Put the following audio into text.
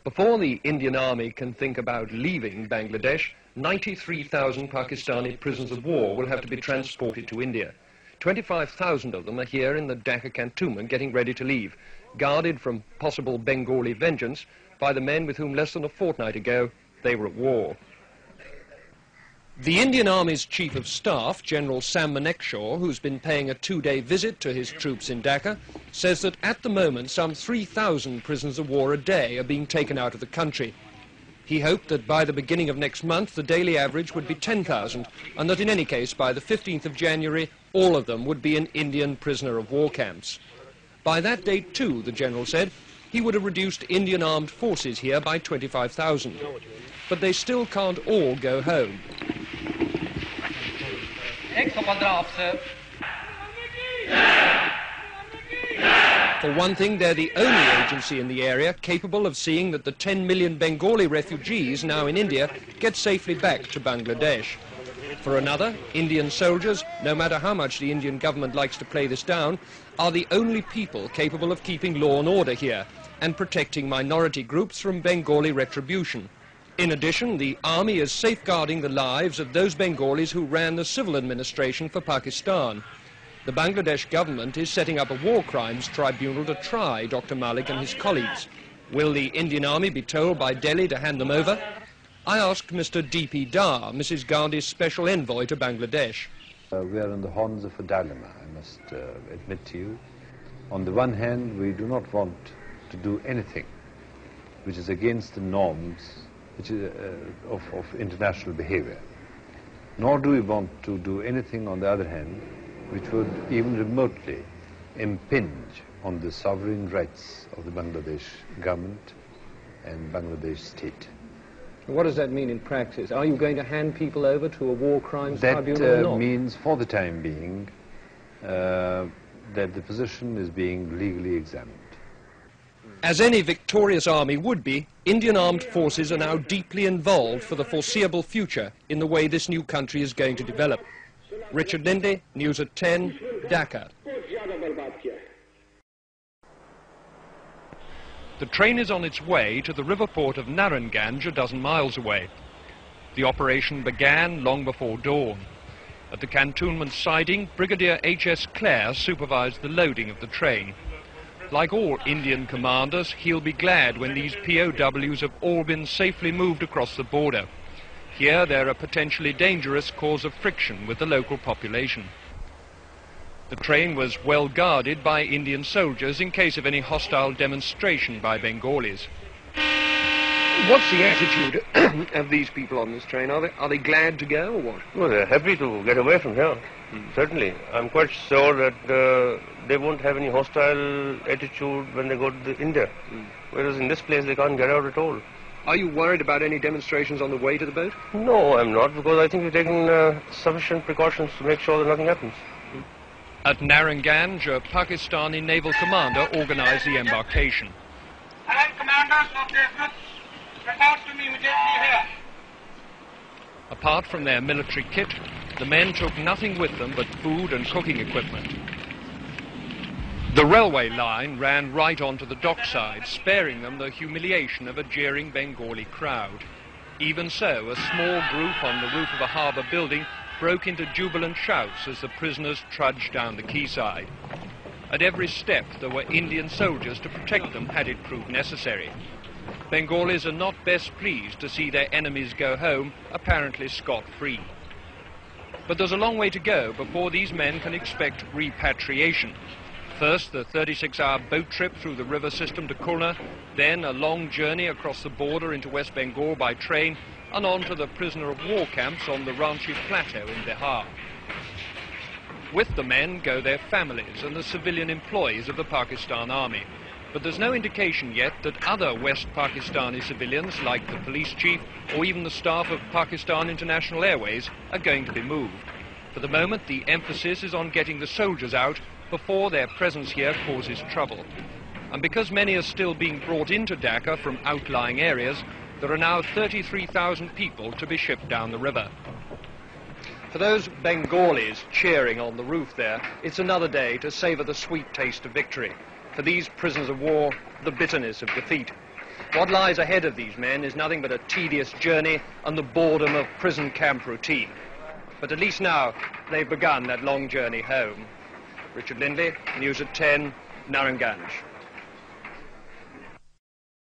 Before the Indian Army can think about leaving Bangladesh, 93,000 Pakistani prisoners of war will have to be transported to India. 25,000 of them are here in the Dhaka cantonment getting ready to leave, guarded from possible Bengali vengeance by the men with whom less than a fortnight ago they were at war. The Indian Army's Chief of Staff, General Sam Manekshaw, who's been paying a two-day visit to his troops in Dhaka, says that at the moment some 3,000 prisoners of war a day are being taken out of the country. He hoped that by the beginning of next month the daily average would be 10,000, and that in any case by the 15th of January all of them would be in Indian prisoner of war camps. By that date too, the General said, he would have reduced Indian armed forces here by 25,000. But they still can't all go home. For one thing, they're the only agency in the area capable of seeing that the 10 million Bengali refugees now in India get safely back to Bangladesh. For another, Indian soldiers, no matter how much the Indian government likes to play this down, are the only people capable of keeping law and order here and protecting minority groups from Bengali retribution. In addition, the army is safeguarding the lives of those Bengalis who ran the civil administration for Pakistan. The Bangladesh government is setting up a war crimes tribunal to try Dr. Malik and his colleagues. Will the Indian army be told by Delhi to hand them over? I asked Mr. D.P. Dar, Mrs. Gandhi's special envoy to Bangladesh. We are on the horns of a dilemma, I must admit to you. On the one hand, we do not want to do anything which is against the norms of international behavior. Nor do we want to do anything, on the other hand, which would even remotely impinge on the sovereign rights of the Bangladesh government and Bangladesh state. What does that mean in practice? Are you going to hand people over to a war crimes tribunal or not? That means, for the time being, that the position is being legally examined. As any victorious army would be, Indian armed forces are now deeply involved for the foreseeable future in the way this new country is going to develop. Richard Lindley, News at 10, Dhaka. The train is on its way to the river port of Narayanganj, a dozen miles away. The operation began long before dawn. At the cantonment siding, Brigadier H.S. Clare supervised the loading of the train. Like all Indian commanders, he'll be glad when these POWs have all been safely moved across the border. Here they're a potentially dangerous cause of friction with the local population. The train was well guarded by Indian soldiers in case of any hostile demonstration by Bengalis. What's the attitude of these people on this train? Are they glad to go or what? Well, they're happy to get away from here, certainly. I'm quite sure that they won't have any hostile attitude when they go to India. Whereas in this place they can't get out at all. Are you worried about any demonstrations on the way to the boat? No, I'm not, because I think we're taking sufficient precautions to make sure that nothing happens. At Narayanganj, a Pakistani naval commander organized the embarkation. Commanders of the groups, report to me immediately here. Apart from their military kit, the men took nothing with them but food and cooking equipment. The railway line ran right onto the dockside, sparing them the humiliation of a jeering Bengali crowd. Even so, a small group on the roof of a harbour building broke into jubilant shouts as the prisoners trudged down the quayside. At every step there were Indian soldiers to protect them had it proved necessary. Bengalis are not best pleased to see their enemies go home, apparently scot-free. But there's a long way to go before these men can expect repatriation. First, the 36-hour boat trip through the river system to Khulna, then a long journey across the border into West Bengal by train, and on to the prisoner of war camps on the Ranchi Plateau in Bihar. With the men go their families and the civilian employees of the Pakistan Army. But there's no indication yet that other West Pakistani civilians, like the police chief or even the staff of Pakistan International Airways, are going to be moved. For the moment, the emphasis is on getting the soldiers out before their presence here causes trouble. And because many are still being brought into Dhaka from outlying areas, there are now 33,000 people to be shipped down the river. For those Bengalis cheering on the roof there, it's another day to savour the sweet taste of victory. For these prisoners of war, the bitterness of defeat. What lies ahead of these men is nothing but a tedious journey and the boredom of prison camp routine. But at least now they've begun that long journey home. Richard Lindley, News at 10, Narranganj.